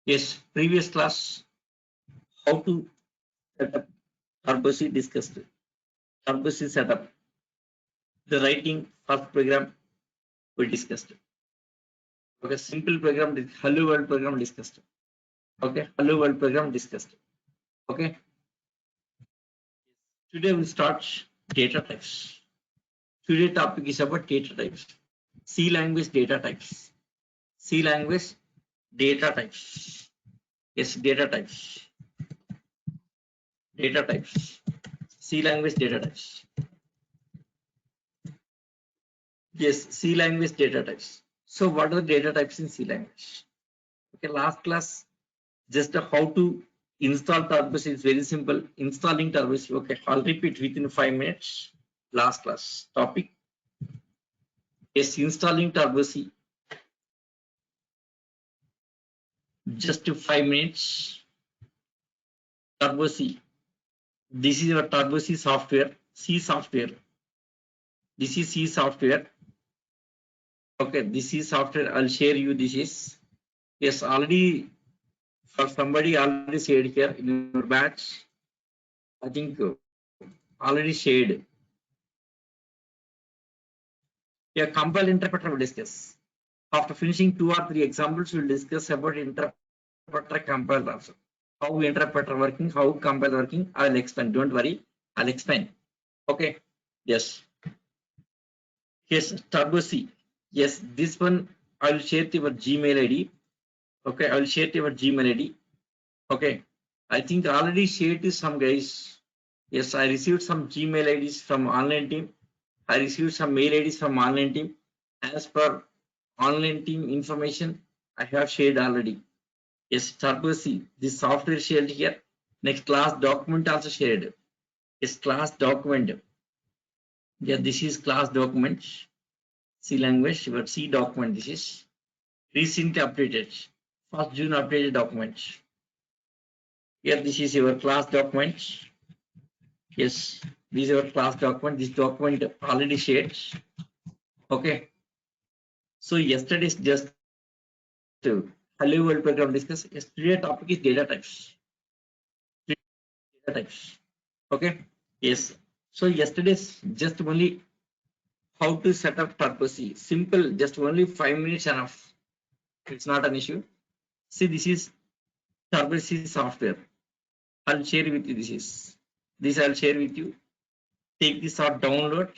Yes, previous class, how to set up Turbo C discussed. Turbo C setup. The writing first program we discussed. Okay, simple program, hello world program discussed. Okay, hello world program discussed. Okay, today we'll start data types. Today topic is about data types. C language data types. C language data types. Yes, data types. Data types. C language data types. Yes, C language data types. So what are the data types in C language? Okay, last class, just how to install Turbo C is very simple. Installing Turbo C. Okay, I'll repeat within 5 minutes. Last class topic. Yes, installing Turbo C. Just 5 minutes. Turbo C. This is your Turbo C software. C software. This is C software. Okay, this is software. I'll share you. This is yes already for somebody already shared here in your batch. I think already shared. Yeah, compile interpreter will discuss. After finishing 2 or 3 examples, we'll discuss about interpreter compile also. How interpreter working, how compile working. I'll explain. Don't worry. I'll explain. Okay. Yes. Yes, Turbo C. Yes, this one I will share your Gmail ID. Okay, I will share your Gmail ID. Okay, I think already shared to some guys. Yes, I received some Gmail IDs from online team. I received some mail IDs from online team. As per online team information, I have shared already. Yes, Turbo C. This software shared here. Next class document also shared. Yes, class document. Yeah, this is class document. C language, your C document. This is recently updated. 1st June updated document. Here, this is your class document. Yes, this is your class document. This document already shared. Okay. So yesterday's just hello world program discuss. Yesterday topic is data types. Data types. Okay. Yes. So yesterday's just only how to set up Turbo C. Simple, just only 5 minutes enough. It's not an issue. See, this is Turbo C software. I'll share with you. This I'll share with you. Take this or download.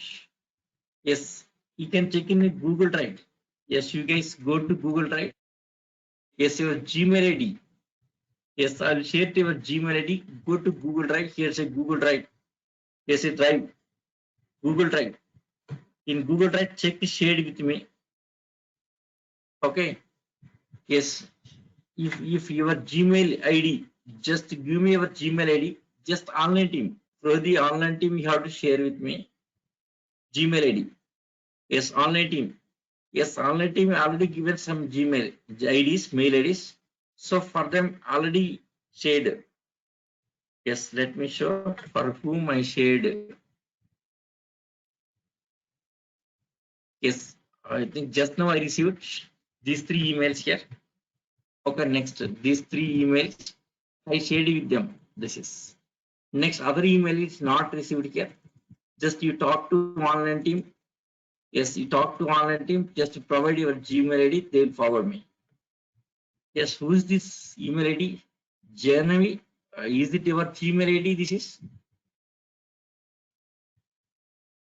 Yes, you can check in Google Drive. Yes, you guys go to Google Drive. Yes, your Gmail ID. Yes, I'll share to your Gmail ID. Go to Google Drive. Here's a Google Drive. Yes, a Drive. Google Drive. In Google Drive, check the shade with me. Okay. Yes. If your Gmail ID, just give me your Gmail ID. Just online team. For the online team, you have to share with me Gmail ID. Yes, online team. Yes, online team already given some Gmail IDs, mail IDs. So for them already shared. Yes, let me show for whom I shared. Yes, I think just now I received these 3 emails here. Okay, next these 3 emails I shared with them. This is next other email is not received here. Just you talk to online team. Yes, you talk to online team. Just provide your Gmail ID. They'll forward me. Yes, who is this email ID? Janavi, is it your Gmail ID? This is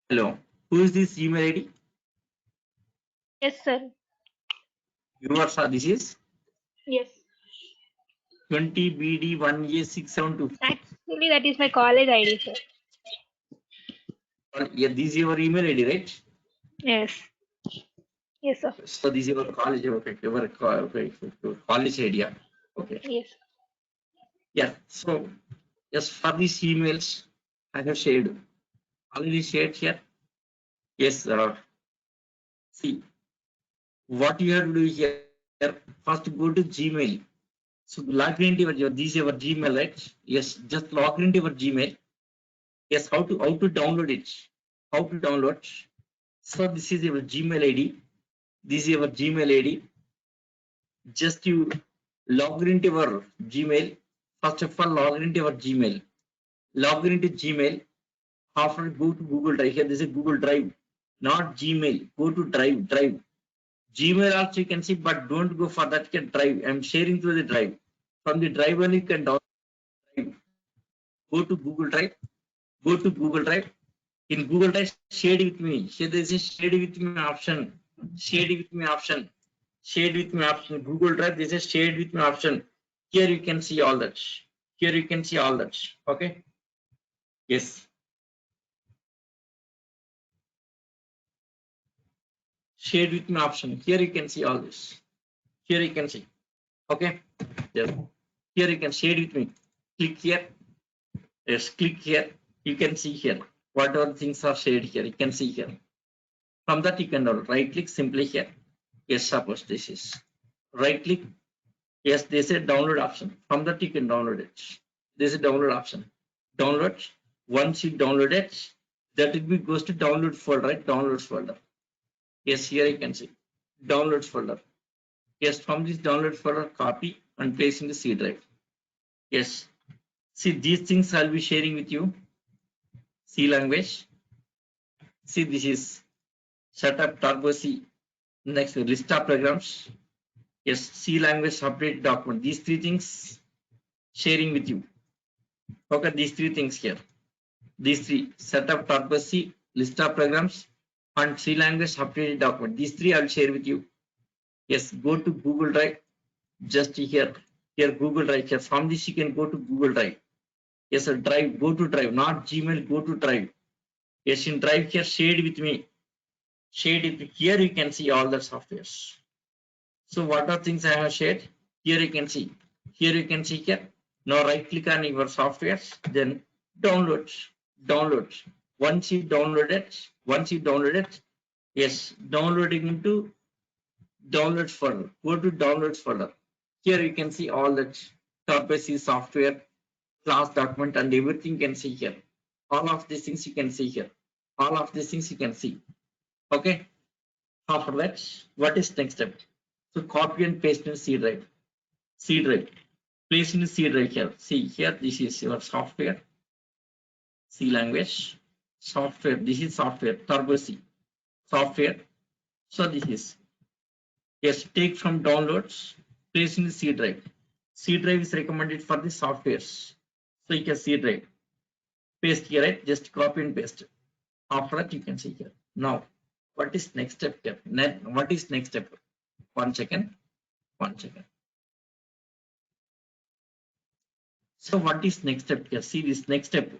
hello. Who is this email ID? Yes, sir. Yours, this is Yes. 20BD1A672. Actually, that is my college ID, sir. Yeah, this is your email ID, right? Yes. Yes, sir. So this is your college, okay, your college idea. Okay. Yes. Yeah. So yes, for these emails I have shared. Already shared here. Yes. See what you have to do here. First go to Gmail. So log into your this is your Gmail, right? Yes, just log into your Gmail. Yes, how to download it? How to download? So this is your Gmail ID. This is your Gmail ID. Just you Log into your Gmail. First of all, log into your Gmail. Log into Gmail. After go to Google Drive. Here, this is Google Drive, not Gmail. Go to Drive. Drive. Gmail also you can see, but don't go for that. Can Drive. I'm sharing through the Drive. From the Drive only you can download. Drive. Go to Google Drive. Go to Google Drive. In Google Drive, share with me. Here there is a share with me option. Share with me option. Share with me option. Google Drive, this is share with me option. Here you can see all that. Here you can see all that. Okay. Yes. Share with me option. Here you can see all this. Here you can see. Okay. Yes. Here you can share with me. Click here. Yes. Click here. You can see here. Whatever things are shared here, you can see here. From that you can download. Right click simply here. Yes, suppose this is right click. Yes, there's a download option. From that you can download it. There's a download option. Download. Once you download it, that will be goes to download folder, right? Downloads folder. Yes, here you can see downloads folder. Yes, from this download folder, copy and paste in the C drive. Yes, see these things I'll be sharing with you. C language. See, this is setup turbo C. Next, list of programs. Yes, C language update document. These three things sharing with you. Okay, these three things here. These three: setup turbo C, list of programs, and C language updated document. These three I'll share with you. Yes, go to Google Drive. Just here, Google Drive. Here from this you can go to Google Drive. Yes, sir, Drive. Go to Drive, not Gmail. Go to Drive. Yes, in Drive here, shade with me. Shade it. Here you can see all the softwares. So what are things I have shared? Here you can see. Here you can see here. Now right click on your softwares. Then download. Download. Once you download it. Yes, downloading into downloads folder. Go to downloads folder. Here you can see all that Turbo C software, class document, and everything you can see here. All of these things you can see here. All of these things you can see. Okay. After that, what is next step? So copy and paste in C drive. C drive. Place in the C drive here. See here, this is your software. C language. Software. This is software. Turbo C. Software. So this is. Yes, take from downloads. Place in the C drive. C drive is recommended for the softwares. So you can C drive. Paste here, right? Just copy and paste. After that, you can see here. Now, what is next step here? What is next step? 1 second. 1 second. So what is next step here? See this next step.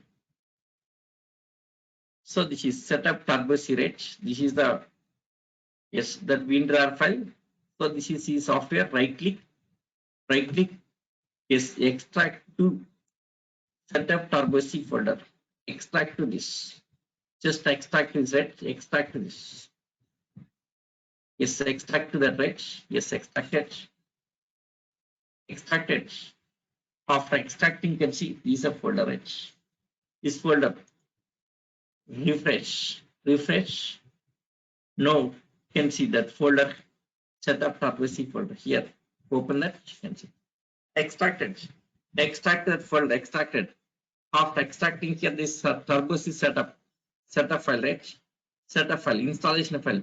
So this is setup turbo C, right? This is the that WinRAR file. So this is C software. Right click. Yes, extract to setup turbo C folder. Extract to this. Just extract this, right? Extract to this. Yes, extract to that, right? Yes, extract it. Extract it. After extracting, you can see these are folder, right? This folder. Refresh. Now you can see that folder. Setup turbo C folder here. Open that. You can see. Extracted. Extract that folder. Extracted. After extracting here, this turbo C setup file, right? Setup file, installation file.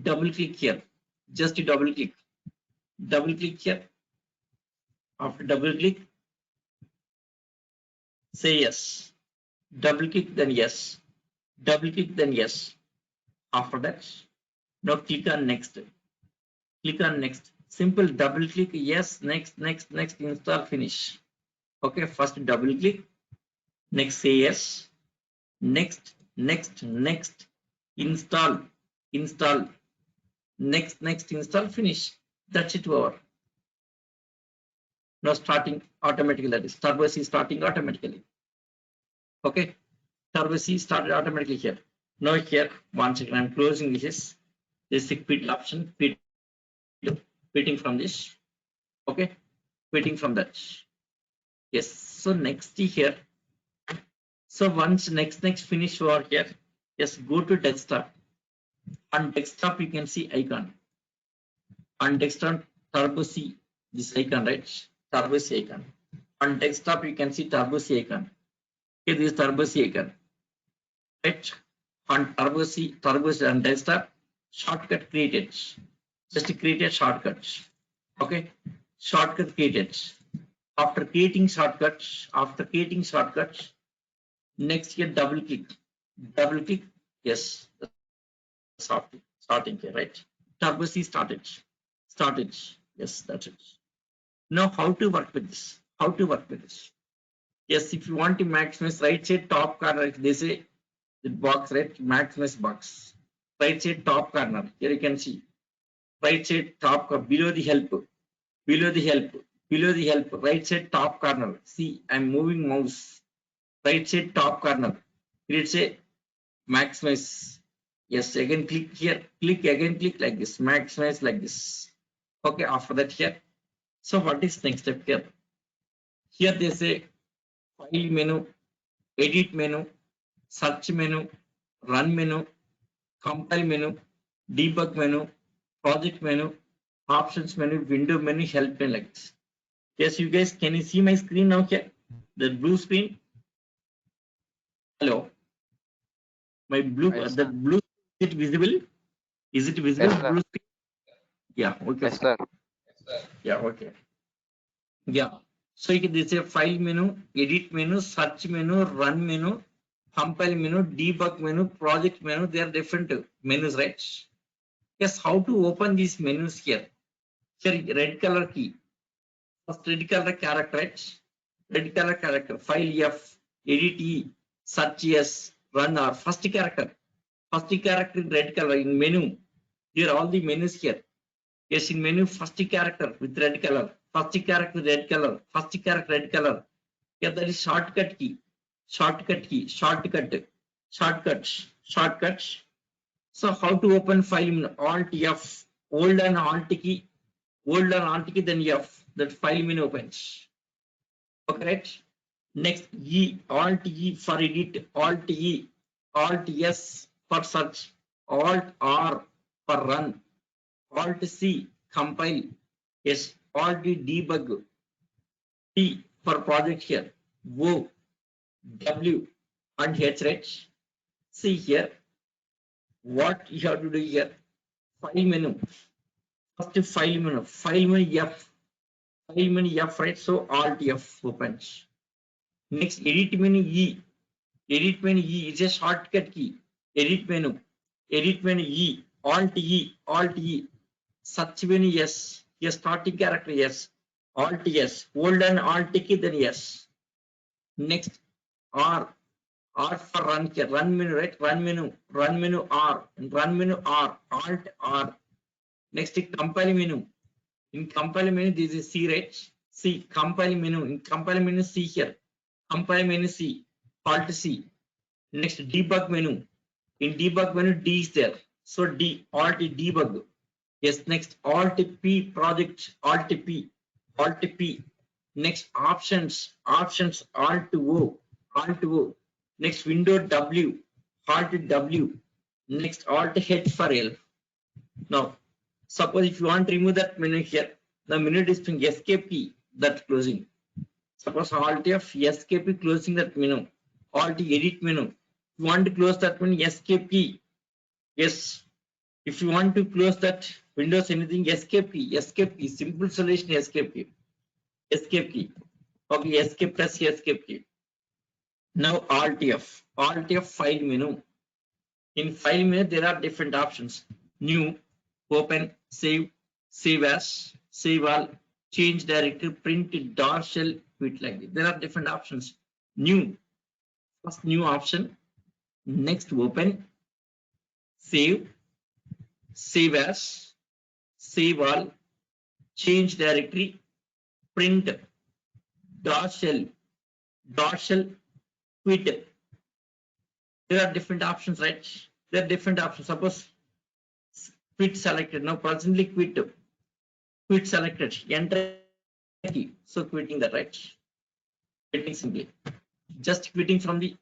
Double click here. Just double click. Double click here. After double click, say yes. Double click, then yes. Double click, then yes. After that, now click on next. Click on next. Simple double click, yes, next, install, finish. Okay, first double click. Next, say yes. Next, install. Next, install, finish. That's it, over. Now starting automatically, that is Turbo C starting automatically. Okay, Turbo C started automatically here. Now here, 1 second, I'm closing this quit option, quitting from this. Okay, quitting from that. Yes, so next here. So once next finish over here, just go to desktop. On desktop, you can see icon. On desktop, Turbo C This icon, right? Turbo C icon. On desktop, you can see Turbo C icon. Okay, this is Turbo C icon. Right? On Turbo C on desktop, shortcut created. Just create a shortcut. Okay, shortcut created. After creating shortcuts, next here double click, yes, starting here, right? Turbo C started, yes, that's it. Now how to work with this? Yes, if you want to maximize right side top corner, they say the box, right? Maximize box. Right side top corner. Here you can see. Right side top corner below the help. Right side top corner. See, I'm moving mouse. Right side top corner. Here it say maximize. Yes, again click here. Click like this. Maximize like this. Okay, after that here. So what is next step here? Here they say file menu, edit menu, search menu, run menu, compile menu, debug menu, project menu, options menu, window menu, help menu like this. Yes, you guys, can you see my screen now here? The blue screen. Hello. My blue, Yes, the sir. blue, is it visible? Is it visible? Yes, sir. Blue screen? Yeah, okay. Yes, sir. Yeah, okay. Yeah. So you can this a file menu, edit menu, search menu, run menu, compile menu, debug menu, project menu. They are different menus, right? Yes, how to open these menus here? Here, red color key. First, red color character, right? Red color character. File F, edit E, search S, run R. First character in red color in menu. Here are all the menus here. Yes, in menu, first character with red color. First character with red color. First character red color. Yeah, that is shortcut key. Shortcuts. So how to open file in Alt F, hold and Alt key, then F, that file menu opens. Okay, right? Next Alt E for edit, Alt S for search, Alt R for run, Alt C compile, yes, Alt D debug, T for project here, O, W and H, right? See here, what you have to do here, file menu, first file menu F, right? So Alt F opens. Next edit menu E is a shortcut key. Edit menu E, Alt E, search menu yes, starting character yes, Alt yes, hold and Alt key then yes. Next R for run here, run menu, right? Run menu R, Alt R. Next compile menu. In compile menu, this is C, right? C, compile menu. In compile menu, C here. Compile menu C, Alt C. Next debug menu. In debug menu, D is there. So D, Alt debug. Yes, next Alt P project, Alt P. Next options, Alt O. Next window W, Alt W. Next Alt H for L. Now, suppose if you want to remove that menu here, the menu display escape key, that closing. Suppose Alt F, escape key closing that menu. Alt edit menu. If you want to close that menu, escape key. Yes. If you want to close that Windows anything, escape key. Simple solution, escape key. Okay, escape press escape key. Now Alt F file menu. In file menu, there are different options. New, open, save as, save all, change directory, print it, DAR shell, quit like this. There are different options. New, first new option. Next open, save as, save all, change directory, print, DAR shell, quit. There are different options, right? There are different options. Suppose quit selected. Now presently quit selected. Enter key. So quitting that, right? Quitting simply. Just quitting from the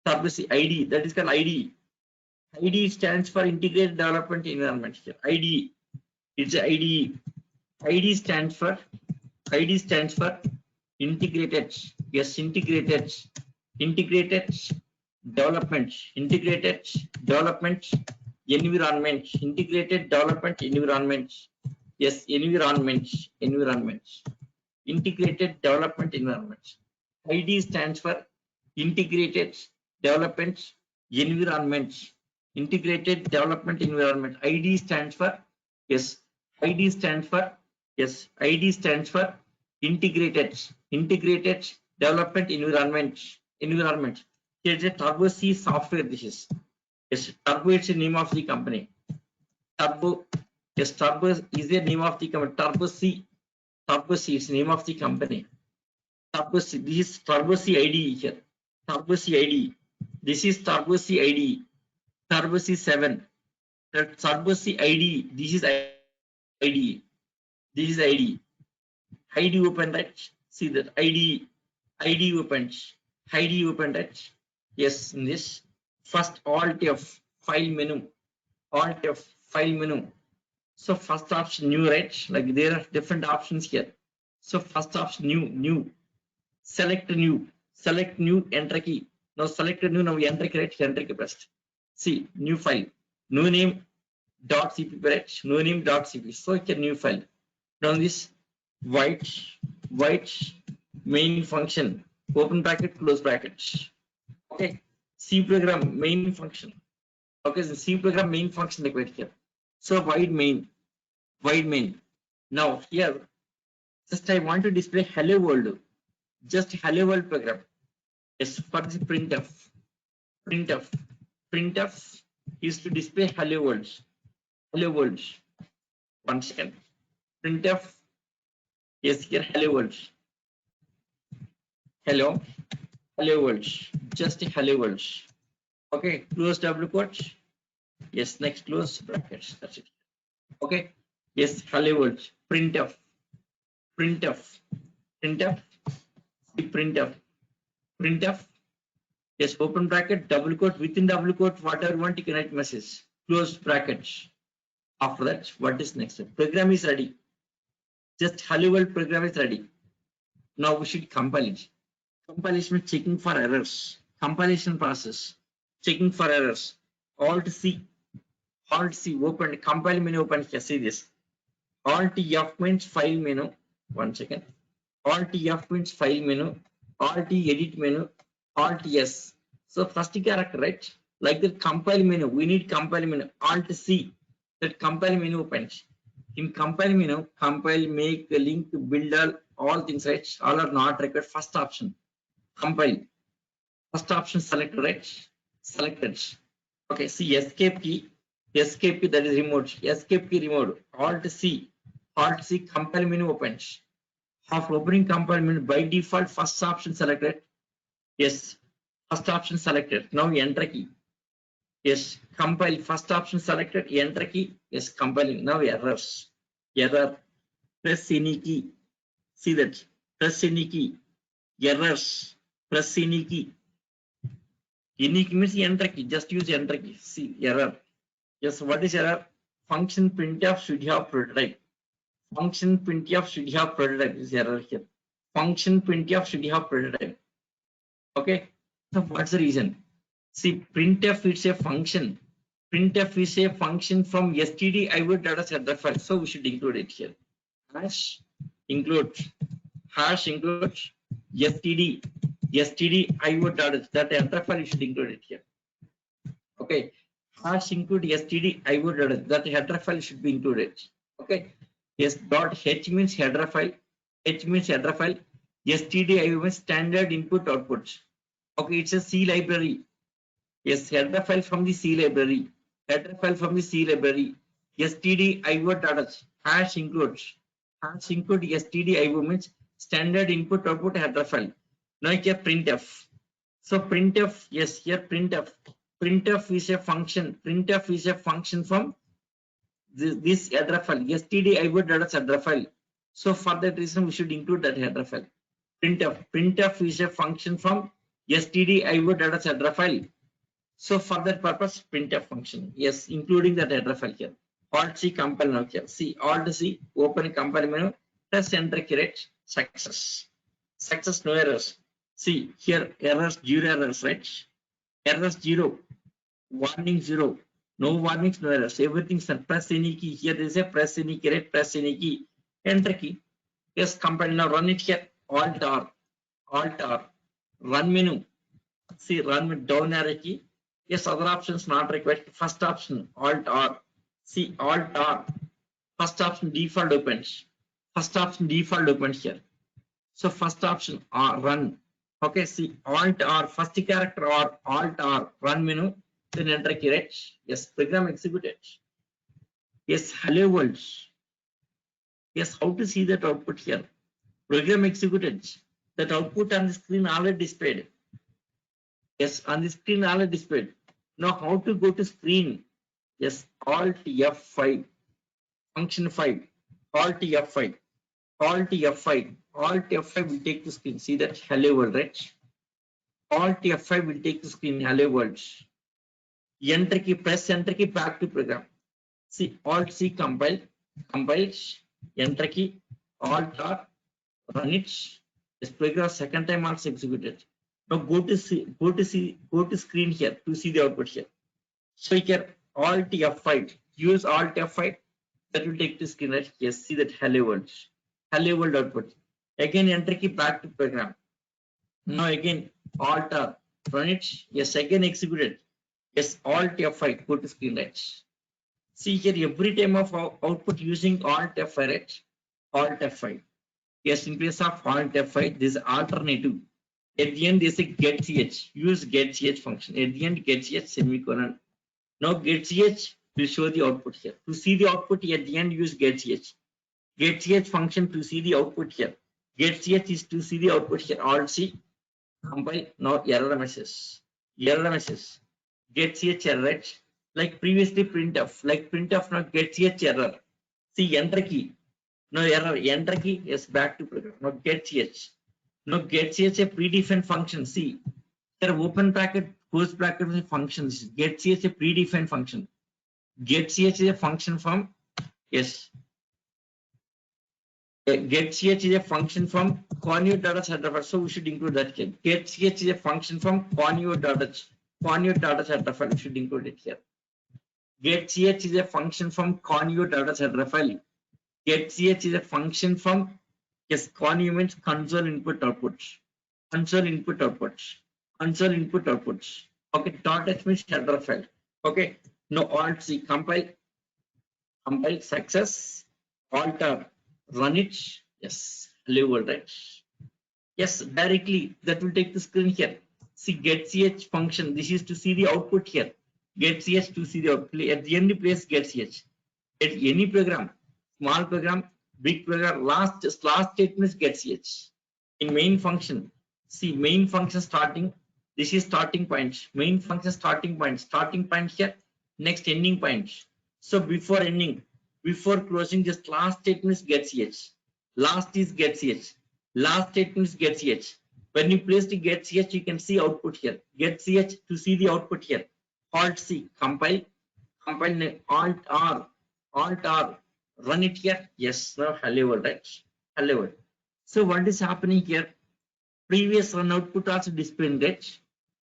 service ID. That is called ID. ID stands for Integrated Development Environment here. ID. It's ID. ID stands for ID stands for integrated. Yes, integrated. Integrated development. Integrated development environment. Integrated development environment. Yes, environment. Environment. Integrated development environment. ID stands for integrated development environment. Integrated development environment. ID stands for yes. ID stands for yes. ID stands for integrated development environment. Environment. Here's a Turbo C software. This is yes. Turbo is the name of the company. Turbo yes. Turbo is the name of the company. Turbo C. Turbo C is the name of the company. Turbo C. This is Turbo C ID here. Turbo C ID. This is Turbo C ID. Turbo C 7. Turbo C ID. This is ID. This is ID. ID open right. See that ID. ID opened. ID opened right. Yes, in this first Alt F file menu. Alt F file menu. So first option new right. Like there are different options here. So first option new. Select new, enter key. Now select new, now enter key, right? Enter key pressed. See, new file, new name dot cpp, right? New name dot cpp. So it's a new file. Now this white main function, open bracket, close bracket. Okay, C program main function. Okay, so C program main function like right here. So wide main. Now here, just I want to display hello world. Just hello world program. Yes, for the printf is to display hello world. Hello world. 1 second. Printf. Yes, here hello world. Hello world. Just hello world. Okay, close double quote. Yes, next close brackets. That's it. Okay. Yes, hello world. Printf. Yes, open bracket, double quote, within double quote, whatever you want, you can write message. Close brackets. After that, what is next? Program is ready. Just hello world program is ready. Now we should compile it. Compilation checking for errors. Compilation process. Checking for errors. Alt C, open, compile menu open here. See this. Alt F means file menu. 1 second. Alt F means file menu. Alt edit menu. Alt S. So first character, right? Like the compile menu, we need compile menu. Alt C, that compile menu opens. In compile menu, compile, make, link, build all things, right? All are not required. First option, compile. First option selected, right? Selected. Okay, see escape key, that is removed. Escape key removed. Alt C, compile menu opens. After opening compile menu, by default, first option selected. Yes, first option selected. Now enter key. Yes, compile. First option selected. Enter key. Yes, compiling. Now errors. Error. Press any key. See that. Press any key. Errors. Press any key. Any key means enter key. Just use enter key. See error. Yes, what is error? Function printf should have prototype. Function printf should have prototype. Is error here. Function printf should have prototype. Okay. So what's the reason? See, printf is a function. Printf is a function from std iword data header file. So we should include it here. Hash include std iword data, that header file, you should include it here. Okay. Hash include std iword data, that header file should be included. Okay. Yes, dot h means header file. H means header file. Std iword means standard input output. Okay, it's a C library. Yes, header file from the C library. Header file from the C library. Std iword data. Hash include std iword means standard input output header file. Now here printf. So printf, yes, here printf. Printf is a function. Printf is a function from this header file. Std iword data header file. So for that reason, we should include that header file. Printf is a function from std iword data header file. So for that purpose, printf function, yes, including that header file here. Alt C compile now here. See, Alt C, open compile menu, press enter key, right? success. Success, no errors. See here, errors, 0 errors, right? Errors 0, warning 0, no warnings, no errors. Everything's done. Press any key. Here there is a press any key, right? Press any key. Enter key. Yes, compile. Now run it here. Alt R, Alt R. Run menu. See, run with down arrow key. Yes, other options not required. First option, Alt R. See, Alt R. First option, default opens. First option, default opens here. So first option, R, run. Okay, see, Alt R, first character or Alt R, run menu. Then enter key, right? Yes, program executed. Yes, hello world. Yes, how to see that output here? Program executed. That output on the screen already displayed. Yes, on the screen already displayed. Now how to go to screen? Yes, Alt F5, function 5, Alt F5, Alt F5, Alt F5 will take the screen. See that hello world, right? Alt F5 will take the screen, hello world. Enter key, press enter key, back to program. See, Alt C, compile, enter key, Alt R, run it. This program second time also executed. Now go to screen here to see the output here. So here Alt F5, use Alt F5, that will take the screen, right? Yes, see that hello world output. Again enter key, back to program. Now again Alt R, run it. Yes, again executed. Yes, Alt F5, go to screen, right? See here every time of output using Alt F5, right? Alt F5. Yes, in place of Alt F5, this is alternative. At the end, there is a getch. Use getch function. At the end, getch semicolon. Now getch will show the output here. To see the output at the end, use getch. Getch function to see the output here. Getch is to see the output here. Alt C, compile. Now error message. Getch error, right? Like previously printf. Like printf, now getch error. See enter key. No error. Enter key. Yes, back to program. Now getch. Now getch a predefined function. See, there open bracket, close bracket with functions. Getch a predefined function. Getch is a function from, yes. Getch is a function from convert data set. So we should include that here. Getch is a function from convert data set file. We should include it here. Getch is a function from convert data set file. Getch is a function from, yes, convert means console input output. Console input outputs. Okay, .h means header file. Okay, now Alt C, compile, success, Alt R, run it. Yes, hello world, right? Yes, directly that will take the screen here. See, getch function. This is to see the output here. Getch to see the output. At the end, place getch. At any program, small program, big program, last statement is getch. In main function, see main function starting. This is starting point. Main function starting point. Starting point here. Next ending point. So before ending, before closing, just last statement is getch. Last is getch. Last statement is getch. When you place the getch, you can see output here. Getch to see the output here. Alt C, compile, Alt R, run it here. Yes, now hello world, right? Hello world. So what is happening here? Previous run output also displayed, right?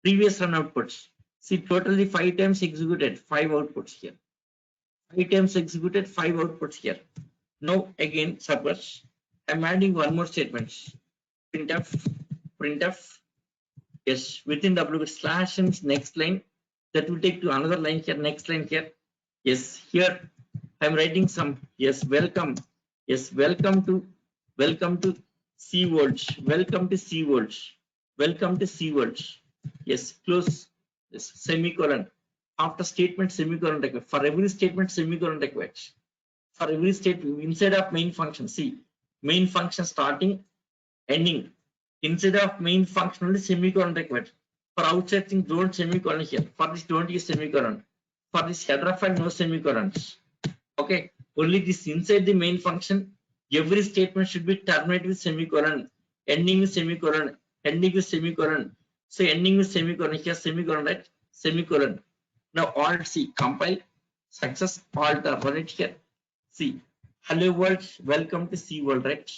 Previous run outputs. See, totally 5 times executed, 5 outputs here. 5 times executed, 5 outputs here. Now again, suppose I'm adding one more statement. Printf. Yes, within W slash and next line. That will take to another line here. Next line here. Yes, here I'm writing some. Yes, welcome. Yes, welcome to C world. Welcome to C world. Yes, close. Yes, semicolon. After statement, semicolon required. For every statement, semicolon required. For every statement, inside of main function. See, main function starting, ending. Instead of main function, only semicolon required. For outside thing, don't semicolon here. For this, don't use semicolon. For this header file, no semicolons. Okay, only this inside the main function. Every statement should be terminated with semicolon, ending with semicolon, ending with semicolon. So ending with semicolon here, semicolon, right? Semicolon. Now Alt C, compile, success, Alt R, run it here. See, hello world, welcome to C world, right?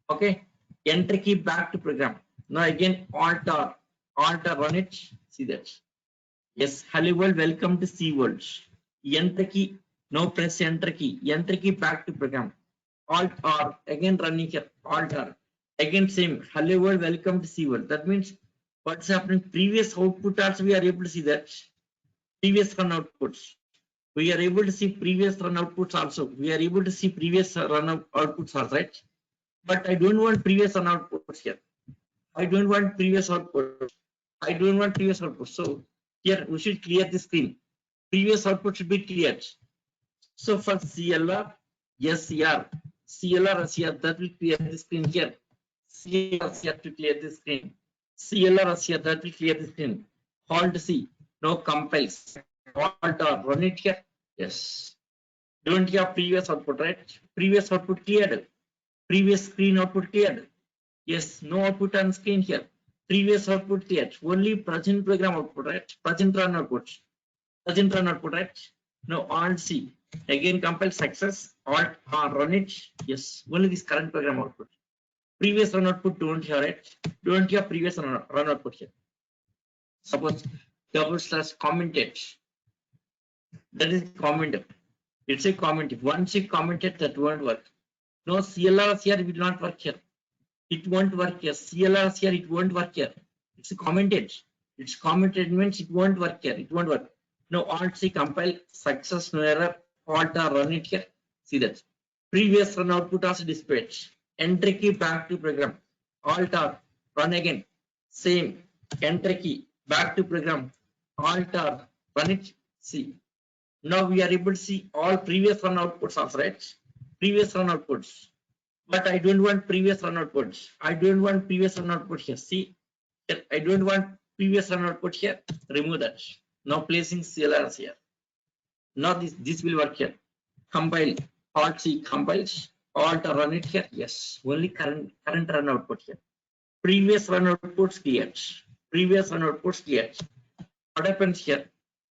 Okay, enter key back to program. Now again alt or run it. See that. Yes, hello world, welcome to C world. Enter key. Now press enter key. Enter key back to program. Alt R again running here. Alt R again same. Hello world, welcome to C world. That means what's happening? Previous output also we are able to see that. Previous run outputs. We are able to see previous run outputs also. We are able to see previous run outputs also, right? But I don't want previous run outputs here. I don't want previous output. I don't want previous output. So here we should clear the screen. Previous output should be cleared. So for CLR, SCR, CLR, SCR, that will clear the screen here. CLR, SCR to clear the screen. CLR, SCR, that will clear the screen. Halt C, no compiles. Halt or run it here. Yes. Don't have previous output, right? Previous output cleared. Previous screen output cleared. Yes, no output on screen here. Previous output cleared. Only present program output, right? Present run output. Present run output, right? Now Alt C. Again compile success. Alt R run it. Yes, only this current program output. Previous run output don't have it. Don't have previous run output here. Suppose / commented. That is commented. It's a comment. If once you commented, that won't work. No, CLR here will not work here. It won't work here. CLR here, it won't work here. It's commented. It's commented means it won't work here. It won't work. Now Alt C compile success, no error. Alt R run it here. See that. Previous run output also displayed. Enter key back to program. Alt R run again. Same. Enter key back to program. Alt R run it. See. Now we are able to see all previous run outputs also, right? Previous run outputs. But I don't want previous run outputs. I don't want previous run output here. See, I don't want previous run output here. Remove that. Now placing CLRs here. Now this will work here. Compile. Alt C compiles. Alt run it here. Yes. Only current run output here. Previous run outputs cleared. Previous run outputs cleared. What happens here?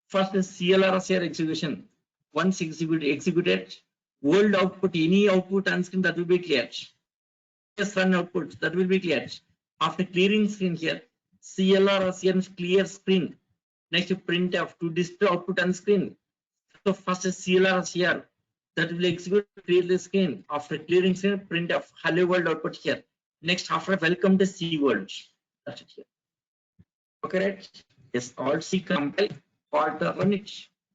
First is CLR here execution. Once executed, old output, any output on screen that will be cleared. Yes, run output that will be cleared. After clearing screen here, CLR here clear screen. Next printf to display output on screen. So first is CLR here that will execute clear the screen. After clearing screen, printf hello world output here. Next after welcome to C world. That's it here. Okay, right? Yes, Alt C compile, Alt run it.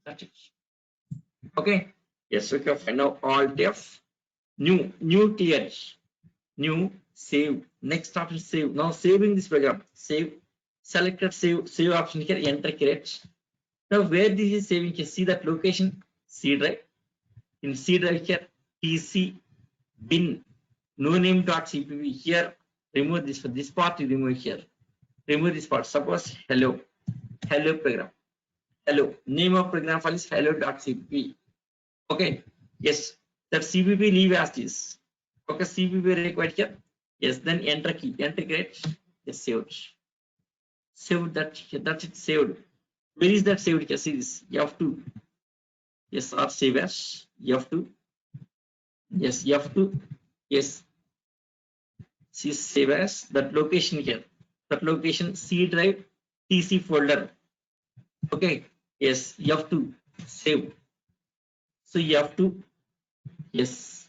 That's it. Okay. Yes, okay. Fine. Now Alt F, new clear, new save. Next option save. Now saving this program. Save. Selected save option here. Enter create. Now where this is saving here? See that location. C drive. In C drive here. PC bin no name.cpp here. Remove this part. You remove here. Remove this part. Suppose hello program. Hello. Name of program file is hello.cpp. Okay. Yes. That CPP leave as is. Okay. CPP required here. Yes. Then enter key. Enter create. Yes. Saved. Saved that. That's it. Saved. Where is that saved? Yes. See this. F2. Yes. Or save as F2. Yes. F2. Yes. See save as that location here. That location C drive TC folder. Okay. Yes. F2. Save. So F2. Yes.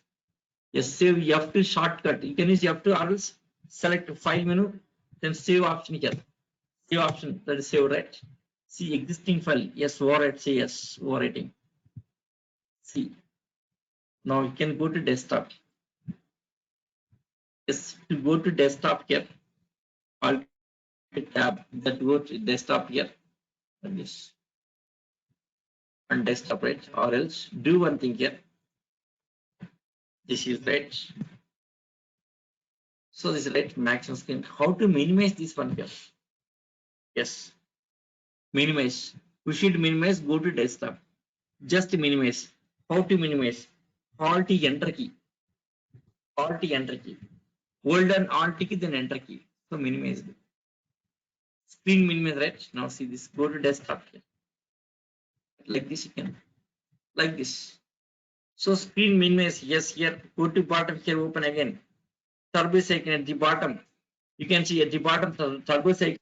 Yes, save F2 shortcut. You can use F2 or else select file menu, then save option here. Save option, that is save, right? See existing file. Yes, overwrite. Say yes, overwriting. See. Now you can go to desktop. Yes, to go to desktop here. Alt tab that go to desktop here. And this on desktop, right? Or else do one thing here. This is right. So this is right maximum screen. How to minimize this one here? Yes. Minimize. We should minimize. Go to desktop. Just minimize. How to minimize? Alt enter key. Alt enter key. Hold on Alt key, then enter key. So minimize. Screen minimize, right? Now see this. Go to desktop here. Like this you can. Like this. So screen minimize. Yes, here. Go to bottom here. Open again. turbo cycle at the bottom. You can see at the bottom turbo cycle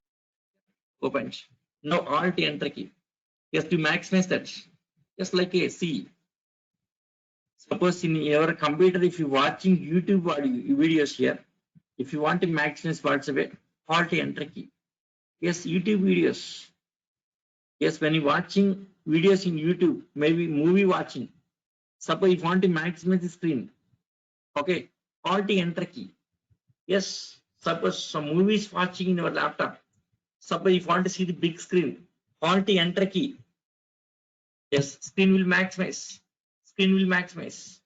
opens. Now Alt enter key. Yes, to maximize that. Just like a C. Suppose in your computer, if you're watching YouTube videos here, if you want to maximize what's away, Alt enter key. Yes, YouTube videos. Yes, when you're watching videos in YouTube, maybe movie watching. Suppose if you want to maximize the screen, okay, Alt enter key. Yes, suppose some movies watching in your laptop. Suppose if you want to see the big screen, Alt enter key. Yes, screen will maximize. Screen will maximize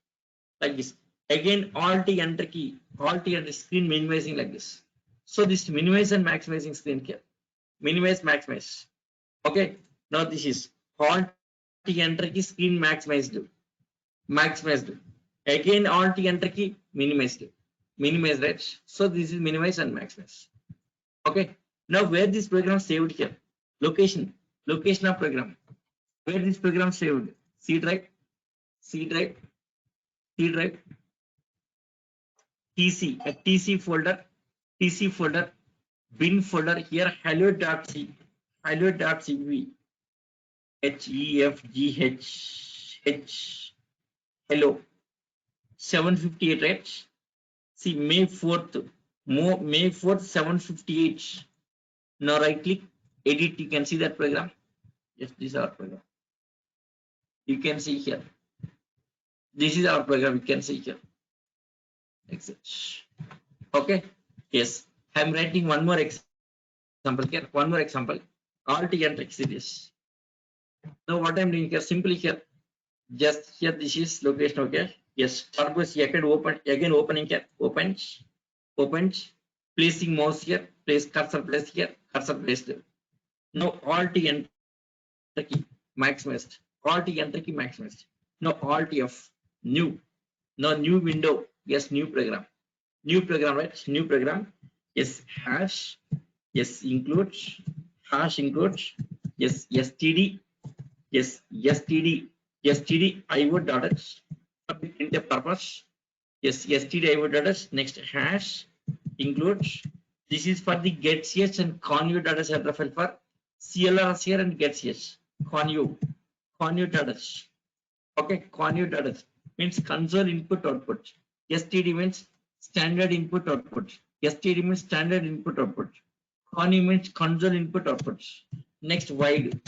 like this. Again, Alt enter key. Alt enter screen minimizing like this. So this minimize and maximizing screen here. Minimize, maximize. Okay. Now this is Alt enter key screen maximized. Maximized. Again, Alt enter key minimized. Minimize, right? So this is minimize and maximize. Okay. Now where this program saved here? Location. Location of program. Where this program saved? C drive. C drive. C drive. TC. A TC folder. TC folder. Bin folder here. Hello.c. Hello.cv. HEFGH. Hello. 758, right? See, May 4th. May 4th, 758. Now right click, edit. You can see that program. Yes, this is our program. You can see here. This is our program. You can see here. Exit. Okay. Yes. I'm writing one more example here. One more example. Alt enter series. Now what I'm doing here, simply here, just here, this is location. Okay. Yes. Turbo again opening here. Opens. Placing mouse here. Place cursor. Place here. Cursor placed. Now Alt enter key maximized. Alt enter key maximized. Now Alt F new. Now new window. Yes, new program. New program, right? New program. Yes, hash. Yes, includes. Hash includes. Yes, std. Yes, std. Std io.h. Printf purpose. Yes, std io.h. Next hash includes. This is for the getch and conview.h header file for CLR here and getch. Conview.h. Okay, conview.h means console input output. STD means standard input output. STD means standard input output. Conview means console input output. Next, void.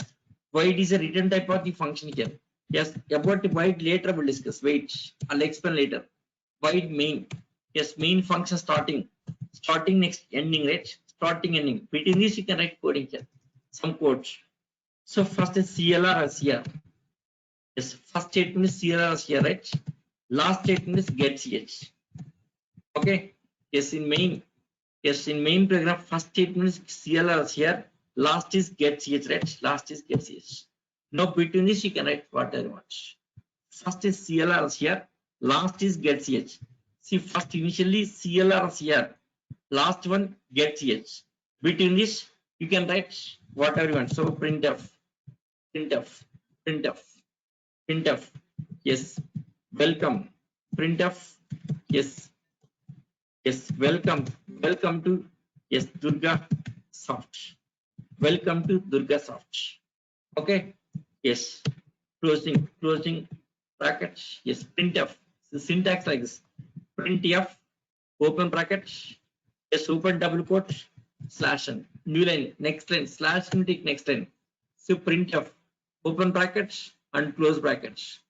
Void is a return type of the function here. Yes, about the void later we'll discuss. Wait, I'll explain later. Void main. Yes, main function starting. Starting next ending, right? Starting ending. Between this you can write coding here. Some codes. So first is CLR as here. Yes, first statement is CLR as here, right? Last statement is getch. Okay. Yes, in main. Yes, in main program, first statement is CLR as here. Last is getch, right? Last is getch. Now between this you can write whatever you want. First is CLR as here. Last is getch. See, first initially CLR as here. Last one getch. Between this you can write whatever you want. So printf. Yes, welcome. Printf. Yes, welcome to yes Durgasoft. Welcome to Durgasoft. Okay. Yes, closing brackets. Yes, printf. The syntax like this. Printf, open brackets. Yes, open double quote, /n. New line, next line, / take next line. So printf, open brackets and close brackets.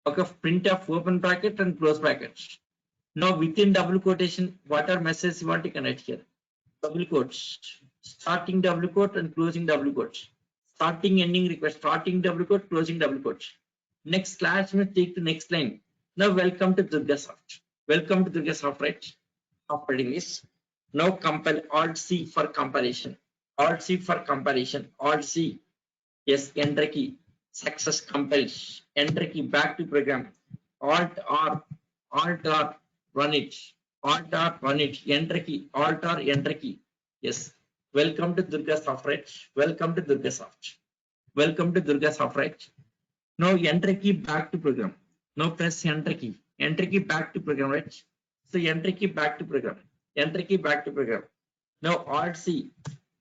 Okay, printf, open bracket and close brackets. Now within double quotation, what are messages you want to connect here? Double quotes, starting double quote and closing double quotes. Starting ending request, starting double quote, closing double quotes. Next / will take the next line. Now welcome to Durgasoft. Welcome to Durgasoft, right? Operating this. Now compile Alt C for compilation. Alt C for compilation. Alt C. Yes, enter key. Success compiles. Enter key back to program. Alt R. Run it. Alt R run it. Enter key. Alt R enter key. Yes. Welcome to Durgasoft, right? Welcome to Durgasoft. Welcome to Durgasoft, right? Now enter key back to program. Now press enter key. Enter key back to program, right? So enter key back to program. Enter key back to program. Now Alt C,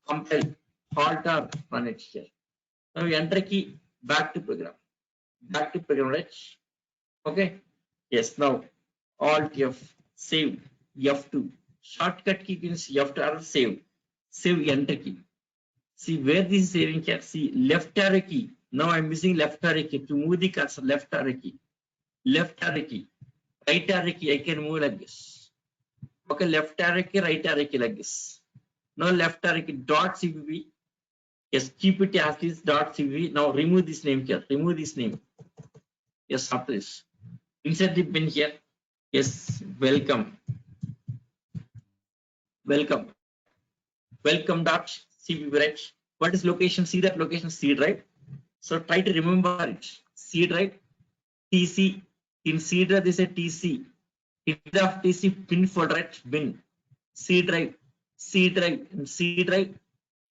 compile, Alt R, run it here. Now enter key back to program. Back to program, right? Okay. Yes. Now Alt F, save, F2. Shortcut key means F2 or save. Save enter key. See where this is saving here. See left arrow key. Now I'm using left arrow key to move the cursor. Left arrow key. Left arrow key. Right arrow key. I can move like this. Okay, left arrow key, right arrow key like this. Now left arrow key dot cpp. Yes, keep it as this dot cpp. Now remove this name here. Remove this name. Yes, after this. Insert the bin here. Yes, welcome. Welcome. Welcome dot cpp, right? What is location? See that location C drive. So try to remember it. C drive, TC. In C drive, this is a TC. Instead of TC bin folder, right? Bin. C drive, C drive, in C drive,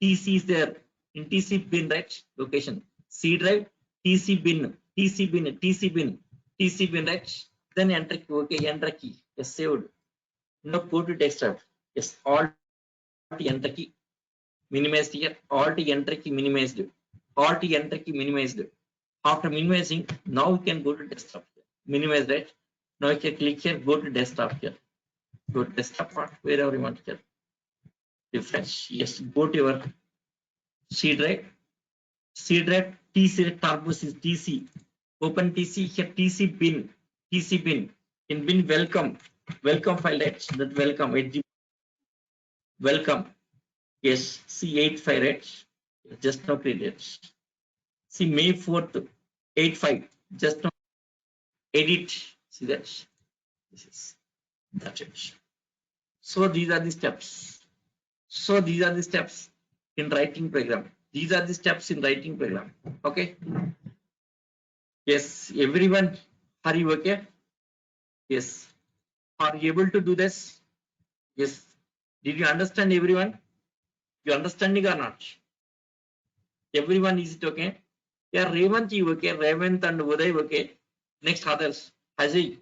TC is there. In TC bin, right? Location. C drive, TC bin, TC bin, TC bin, TC bin, right? Then enter key. Okay, enter key. Yes, saved. Now go to desktop. Yes, Alt enter key minimized here. Alt enter key minimized. Alt enter key minimized. After minimizing, now you can go to desktop. Minimize, right? Now you can click here, go to desktop here. Go to desktop part, wherever you want here. Refresh. Yes, go to your C drive. C drive, TC turbo is TC. Open TC here, TC bin. TC bin. In bin welcome. Welcome file, right? That welcome. Welcome. Yes, C85, right? Just now created. See May 4th, 85. Just now edit. See that? This is that's it. So these are the steps. So these are the steps in writing program. These are the steps in writing program. Okay. Yes, everyone, are you okay? Yes. Are you able to do this? Yes. Did you understand, everyone? You understanding or not? Everyone, is it okay? Yeah, Revant, you okay? Revant and Uday, okay? Next, others. Ajay.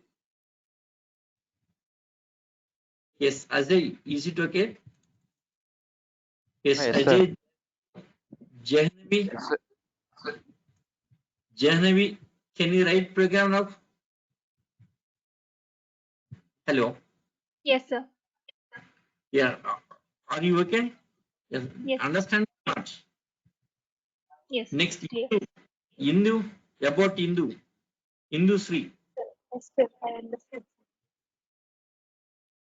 Yes, Ajay, is it okay? Yes, Yes, sir. Ajay. Jahnavi. Yes, sir. Jahnavi, can you write program now? Hello. Yes, sir. Yeah. Are you okay? Yes. Yes. Understand or not? Yes. Next, Clear. Hindu, about Hindu. Hindu Sri. Yes, sir. I understood.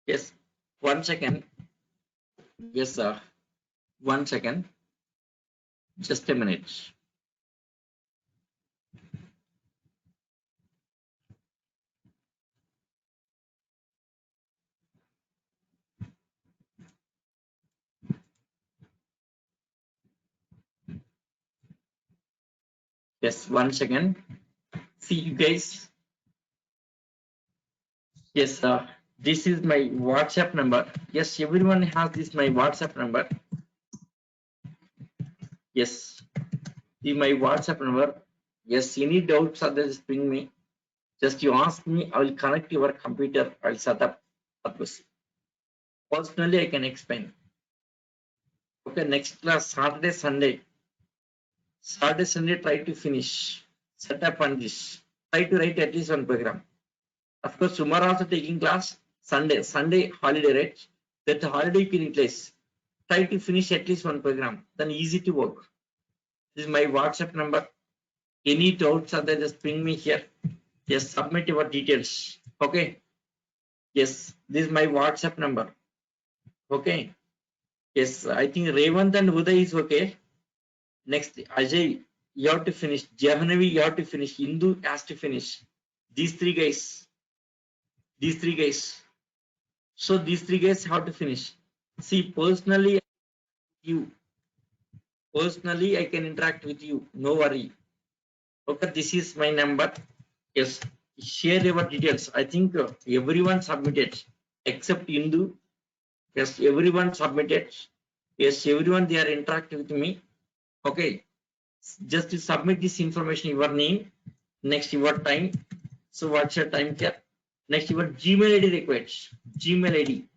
Yes. 1 second. Yes, sir. 1 second. Just a minute. Yes, 1 second. See you guys. Yes, sir. This is my WhatsApp number. Yes, everyone has this my WhatsApp number. Yes, see my WhatsApp number. Yes, any doubts others bring me. Just you ask me, I will connect your computer. I'll set up. Personally, I can explain. Okay, next class Saturday, Sunday. Saturday, Sunday, try to finish. Set up on this. Try to write at least one program. Of course, tomorrow also taking class. Sunday holiday, right? That holiday you can utilize. Try to finish at least one program. Then easy to work. This is my WhatsApp number. Any doubts are there, just bring me here. Just submit your details. Okay. Yes, this is my WhatsApp number. Okay. Yes, I think Revant and Uday is okay. Next, Ajay, you have to finish. Jahanavi, you have to finish. Hindu has to finish. These three guys. These three guys. So these three guys have to finish. See, personally, I can interact with you. No worry. Okay, this is my number. Yes, share your details. I think everyone submitted except Hindu. Yes, everyone submitted. Yes, everyone they are interacting with me. Okay, just to submit this information, your name, next your time. So what's your time here? Next, your Gmail ID required. Gmail ID.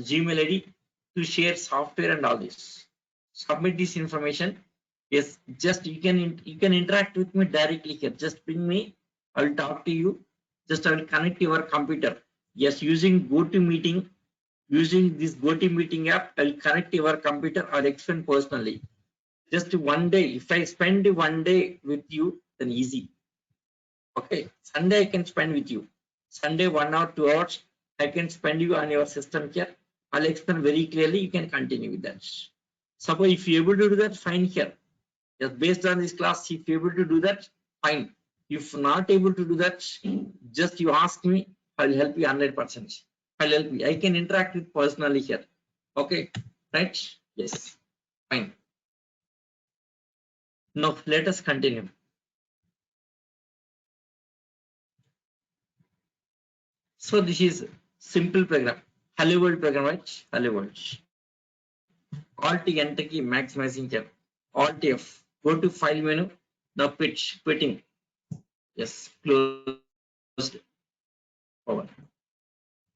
Gmail ID to share software and all this. Submit this information. Yes, just you can interact with me directly here. Just ping me. I will talk to you. Just I will connect your computer. Yes, using GoToMeeting. Using this GoToMeeting app, I will connect your computer. I'll explain personally. Just one day. If I spend one day with you, then easy. Okay, Sunday I can spend with you. Sunday 1 hour, 2 hours, I can spend you on your system here. I'll explain very clearly. You can continue with that. Suppose if you're able to do that, fine here. Just based on this class, if you're able to do that, fine. If not able to do that, just you ask me. I'll help you 100%. I'll help you. I can interact with personally here. Okay, right? Yes, fine. Now let us continue. So this is simple program. Hello world program, right? Hello world. Alt enter key maximizing here. Alt F. Go to file menu. Now quitting. Yes, closed. Over.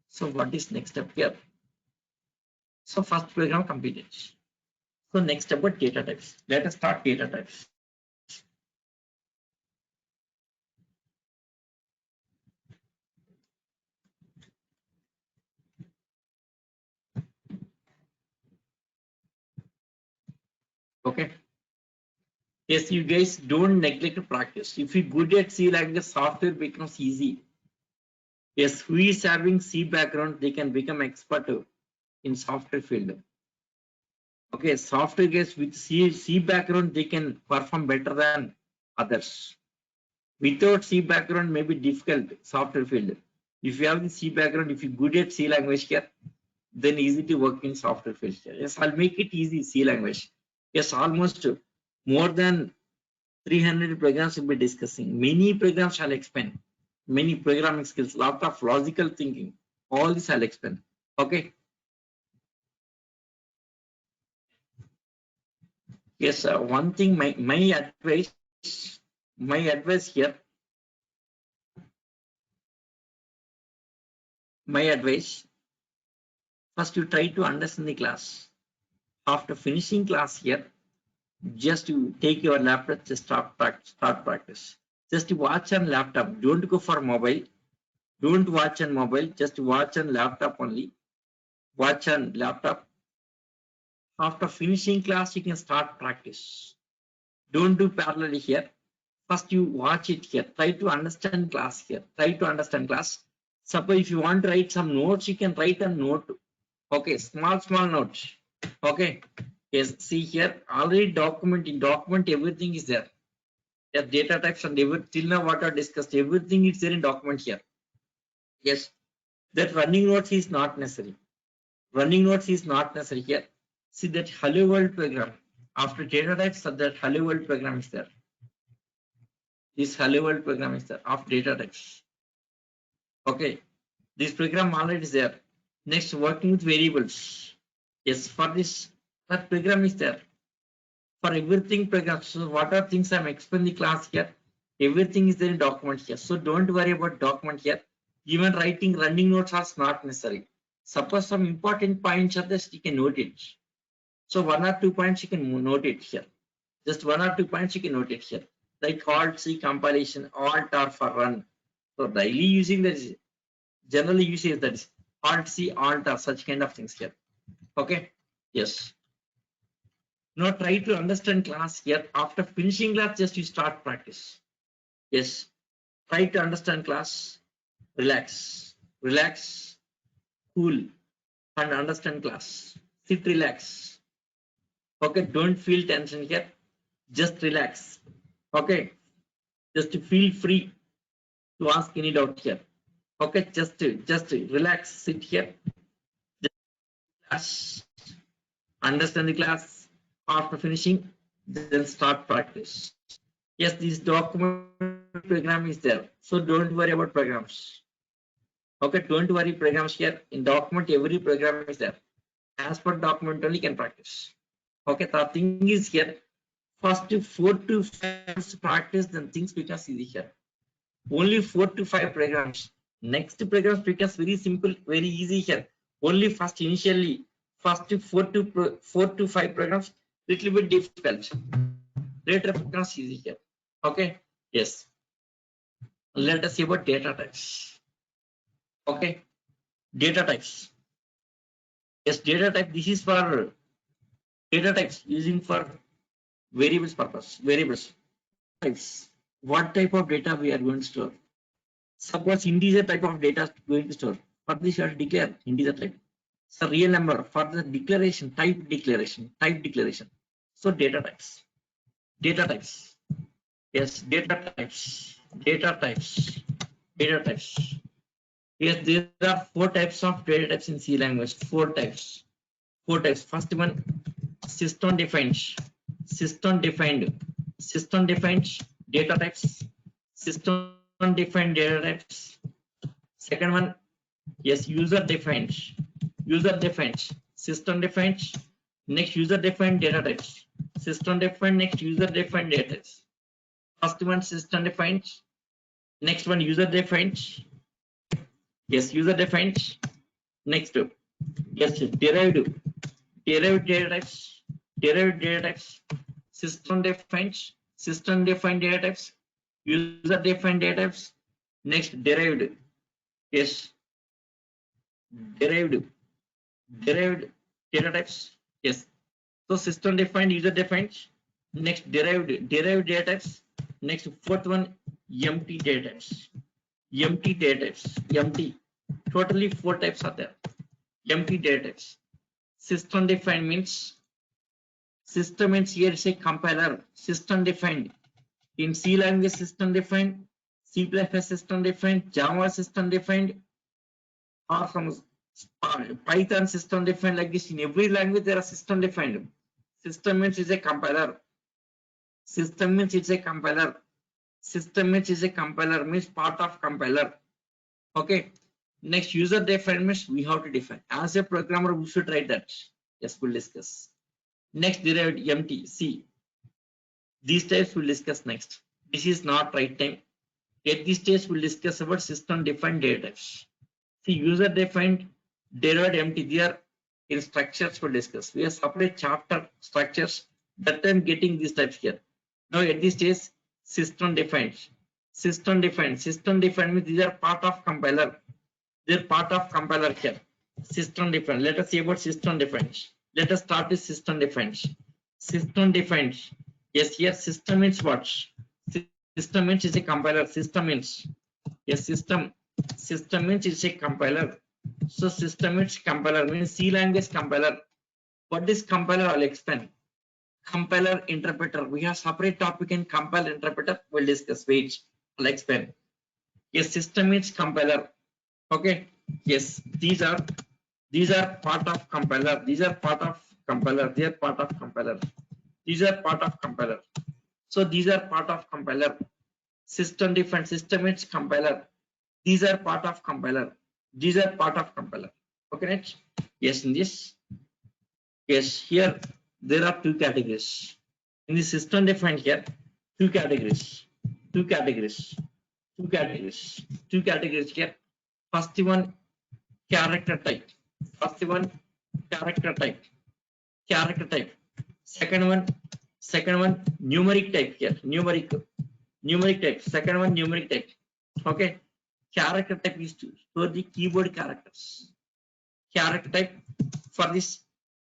So what is next step here? So first program completed. So next step about data types. Let us start data types. Okay. Yes, you guys don't neglect to practice. If you good at C language, software becomes easy. Yes, who is having C background, they can become expert in software field. Okay, software guys with C background, they can perform better than others. Without C background, may be difficult software field. If you have the C background, if you good at C language here, then easy to work in software field here. Yes, I'll make it easy C language. Yes, almost more than 300 programs will be discussing. Many programs I'll explain. Many programming skills, lot of logical thinking. All this I'll explain. Okay. Yes, one thing my advice here. My advice. First, you try to understand the class. After finishing class here, just you take your laptop, just start practice. Just watch on laptop. Don't go for mobile. Don't watch on mobile. Just watch on laptop only. Watch on laptop. After finishing class, you can start practice. Don't do parallel here. First, you watch it here. Try to understand class here. Try to understand class. Suppose if you want to write some notes, you can write a note. Okay, small notes. Okay. Yes, see here, already document, in document everything is there. Yes, data types and everything, till now what I discussed, everything is there in document here. Yes, that running notes is not necessary. Running notes is not necessary here. See that hello world program. After data types, that hello world program is there. This hello world program is there of data types. Okay, this program already is there. Next, working with variables. Yes, for this, that program is there. For everything program. So what are things I'm explaining the class here? Everything is there in document here. So don't worry about document here. Even writing running notes are not necessary. Suppose some important points are there, you can note it. So 1 or 2 points you can note it here. Just 1 or 2 points you can note it here. Like Alt C compilation, Alt R for run. So daily using that is generally usage, that is Alt C, Alt R, such kind of things here. Okay. Yes. Now try to understand class here. After finishing class, just you start practice. Yes. Try to understand class. Relax. Relax. Cool. And understand class. Sit, relax. Okay. Don't feel tension here. Just relax. Okay. Just feel free to ask any doubt here. Okay. Just relax. Sit here. Just class. Understand the class. After finishing, then start practice. Yes, this document program is there. So don't worry about programs. Okay, don't worry programs here. In document, every program is there. As per document only can practice. Okay, the thing is here. First 4 to 5 practice, then things become easy here. Only 4 to 5 programs. Next program because very simple, very easy here. Only first initially, first 4 to 5 programs, little bit difficult. Later programs easy here. Okay. Yes. Let us see about data types. Okay. Data types. Yes, data type. This is for data types using for variables purpose. Variables types. What type of data we are going to store? Suppose integer type of data going to store. For this, you have to declare integer type. So real number for the declaration, type declaration. So data types. Data types. Yes, data types. Data types. Data types. Yes, there are 4 types of data types in C language. 4 types. 4 types. First one, system defined. System defined. System defined data types. System defined data types. Second one, yes, user defined. User defined. System defined. Next, user defined data types. System defined. Next, user defined data types. First one, system defined. Next one, user defined. Yes, user defined. Next, yes, derived data types. Derived data types. System defined data types. User defined data types. Next, derived. Yes, derived data types. Yes. So system defined, user defined. Next, derived data types. Next, fourth one, empty data types. Empty data types. Empty. Totally 4 types are there. Empty data types. System defined means here is a compiler. System defined. In C language, system defined. C++ system defined. Java system defined. Or from Python system defined, like this. In every language there are system defined. System means is a compiler. System means it's a compiler. System means is a compiler, means part of compiler. Okay. Next, user defined means we have to define. As a programmer, we should write that. Yes, we'll discuss. Next, derived empty. See, these types we'll discuss next. This is not right time. At this stage, we'll discuss about system defined data types. See, user defined, derived empty. They are in structures we'll discuss. We have separate chapter structures. That time getting these types here. Now at this stage, system defined. System defined means these are part of compiler. They're part of compiler here. System defined. Let us see about system defined. Let us start with system defined. System defined. Yes, here system means what? System means is a compiler. System means, yes, system means it's a compiler. So system means compiler means C language compiler. What is compiler? I'll explain. Compiler interpreter. We have separate topic in compile interpreter. We'll discuss. Wait, I'll explain. Yes, system means compiler. Okay. Yes, these are part of compiler. These are part of compiler. They are part of compiler. These are part of compiler. So these are part of compiler. System defined. System means compiler. These are part of compiler. These are part of compiler. Okay, next. Yes, in this. Yes, here there are 2 categories. In the system defined here, 2 categories. 2 categories. 2 categories. 2 categories here. First one, character type. First one, character type. Character type. Second one, numeric type here. Numeric type. Second one, numeric type. Okay. Character type is to store the keyboard characters. Character type for this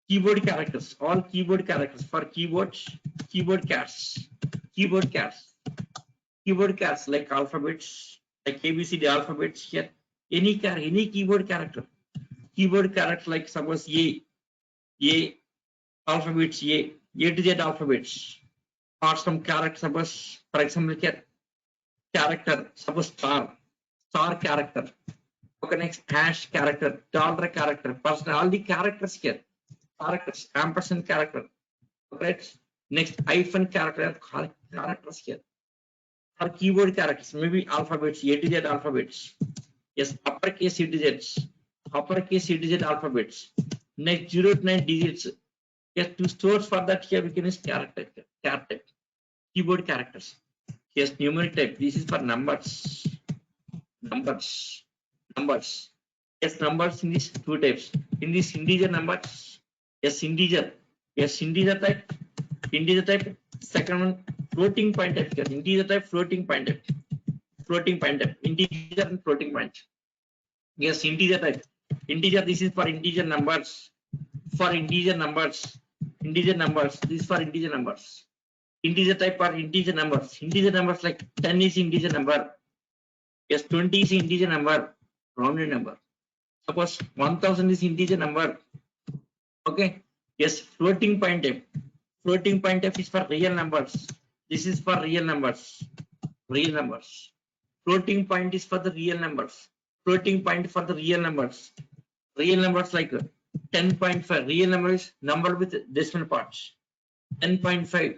keyboard characters, all keyboard characters for keyboards, keyboard cards like alphabets, like ABCD alphabets here. Any keyboard character like suppose A alphabets A to Z alphabets, or some character suppose, for example here character suppose star character. Okay, next hash character, dollar character, person, all the characters here. Characters, ampersand character. Right. Next hyphen characters here. Or keyboard characters, maybe alphabets, A to Z alphabets. Yes, uppercase A to Z alphabets. Next 0 to 9 digits. Yes, to store for that here we can use character type. Keyboard characters. Yes, numeric type. This is for numbers. numbers. Yes, numbers in these two types. In this integer numbers, yes, integer. Yes, integer type. Integer type. Second one, floating point type. Yes, integer type, floating point type. Floating point type. Integer and floating point. Yes, integer type. Integer. This is for integer numbers. For integer numbers. Integer numbers. This is for integer numbers. Integer type or integer numbers. Integer numbers like 10 is integer number. Yes, 20 is integer number. Rounded number. Suppose 1000 is integer number. Okay. Yes, floating point type. Floating point type is for real numbers. This is for real numbers. Real numbers. Floating point is for the real numbers. Floating point for the real numbers. Real numbers like 10.5. Real number is number with decimal parts. 10.5.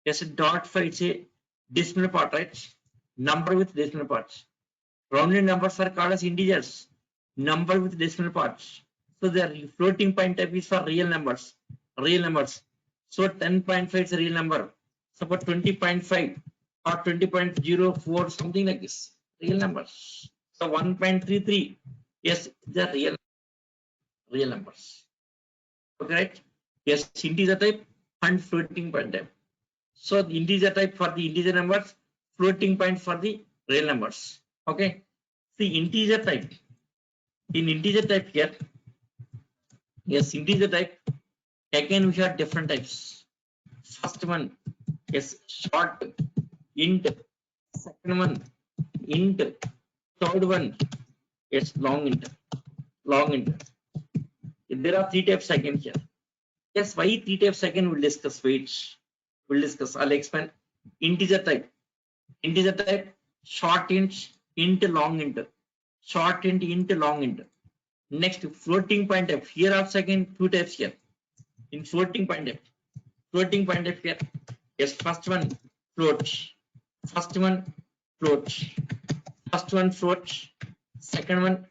Yes, dot 5 is a decimal part, right? Number with decimal parts. Rounded numbers are called as integers. Number with decimal parts. So the floating point type is for real numbers. Real numbers. So 10.5 is a real number. Suppose 20.5 or 20.04, something like this. Real numbers. So 1.33. Yes, the real numbers. Okay, right? Yes, integer type and floating point type. So the integer type for the integer numbers, floating point for the real numbers. Okay. See integer type. In integer type here, yes, integer type. Again, we have different types. First one, yes, short int. Second one, int. Third one, yes, long int. Long int. There are three types again here. Yes, why three types again? We'll discuss. Wait, we'll discuss. I'll explain. Integer type. Integer type, short int, long int. Short int, long int. Next, floating point type. Here also again two types here. In floating point type. Floating point type here. Yes, first one float. First one float. First one float. Second one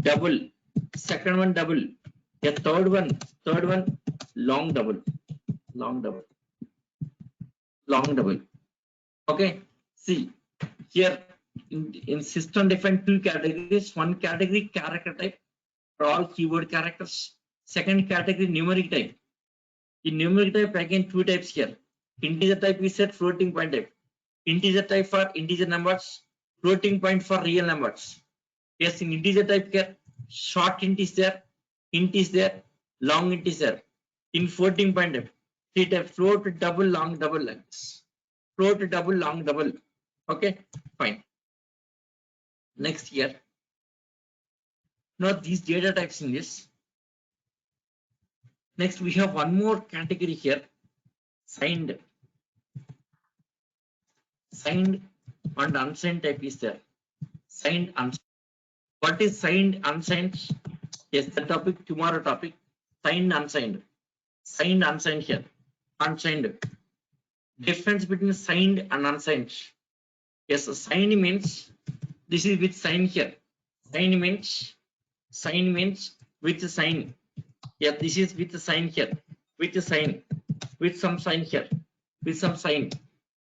double. Second one double. Yeah, third one long double. Long double. Long double. Okay. See here in system defined two categories. One category character type for all keyboard characters. Second category numeric type. In numeric type again two types here. Integer type we said, floating point type. Integer type for integer numbers, floating point for real numbers. Yes, in integer type here, short int is there, long int is there. In floating point type, three types: float, double, long, double like this. Float, double, long, double. Okay, fine. Next here. Now these data types in this. Next we have one more category here. Signed and unsigned type is there. Signed, unsigned. What is signed, unsigned? Yes, the topic, tomorrow topic. Signed, unsigned. Signed, unsigned here. Unsigned. Difference between signed and unsigned. Yes, signed means this is with sign here. Sign means with the sign. Yeah, this is with the sign here. With the sign. With some sign here. With some sign.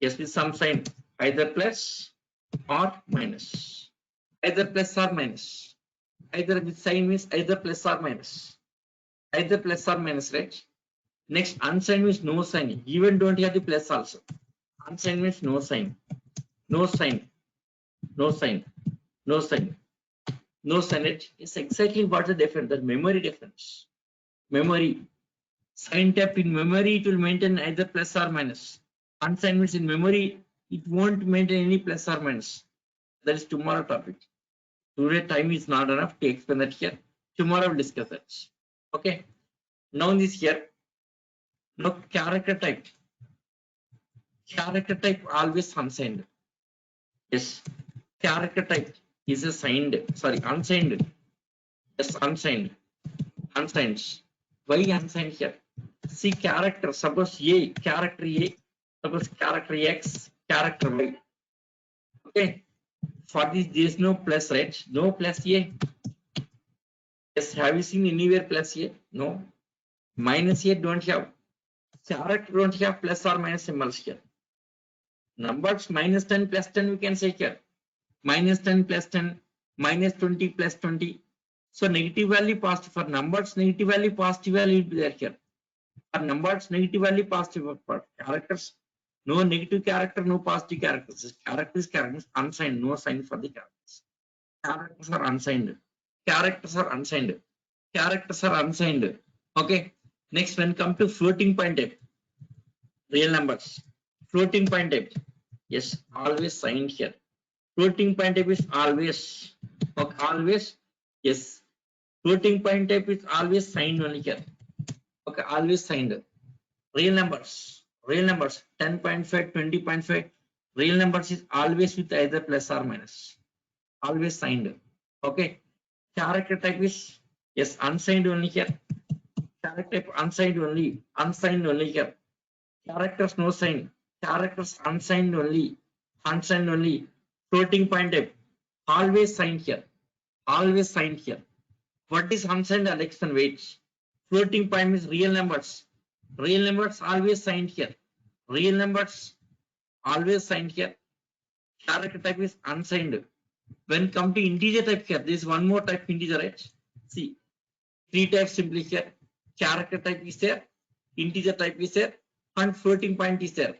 Yes, with some sign. Either plus or minus. Either plus or minus. Either with sign means either plus or minus. Either plus or minus, right? Next, unsigned means no sign. Even don't have the plus also. Unsigned means no sign. No sign. No sign. No sign. No sign. It is exactly what the difference. The memory difference. Memory. Sign type in memory, it will maintain either plus or minus. Unsigned means in memory, it won't maintain any plus or minus. That is tomorrow topic. Today time is not enough to explain that here. Tomorrow we'll discuss that. Okay. Now this here. Now character type. Character type always unsigned. Yes. Character type is a signed. Sorry, unsigned. Yes, unsigned. Unsigned. Why unsigned here? See character. Suppose A, character A. Suppose character X, character Y. Okay. For this, there is no plus, right? No plus A. Yes, have you seen anywhere plus A? No. Minus A don't have. Character don't have plus or minus symbols here. Numbers minus 10 plus 10 we can say here. Minus 10 plus 10, minus 20 plus 20. So negative value positive for numbers, negative value positive value will be there here. For numbers, negative value positive. For characters, no negative character, no positive characters. Characters unsigned, no sign for the characters. Characters are unsigned. Characters are unsigned. Characters are unsigned. Okay. Next, when come to floating point type, real numbers. Floating point type, yes, always signed here. Floating point type is always, okay, always, yes. Floating point type is always signed only here. Okay, always signed. Real numbers, 10.5, 20.5. Real numbers is always with either plus or minus. Always signed. Okay. Character type is, yes, unsigned only here. Character type unsigned only here. Characters no sign. Characters unsigned only. Floating point type always signed here. Always signed here. What is unsigned? I'll explain. Wait. Floating point means real numbers. Real numbers always signed here. Real numbers always signed here. Character type is unsigned. When come to integer type here, there is one more type integer, right? See, three types simply here. Character type is there, integer type is there, and floating point is there.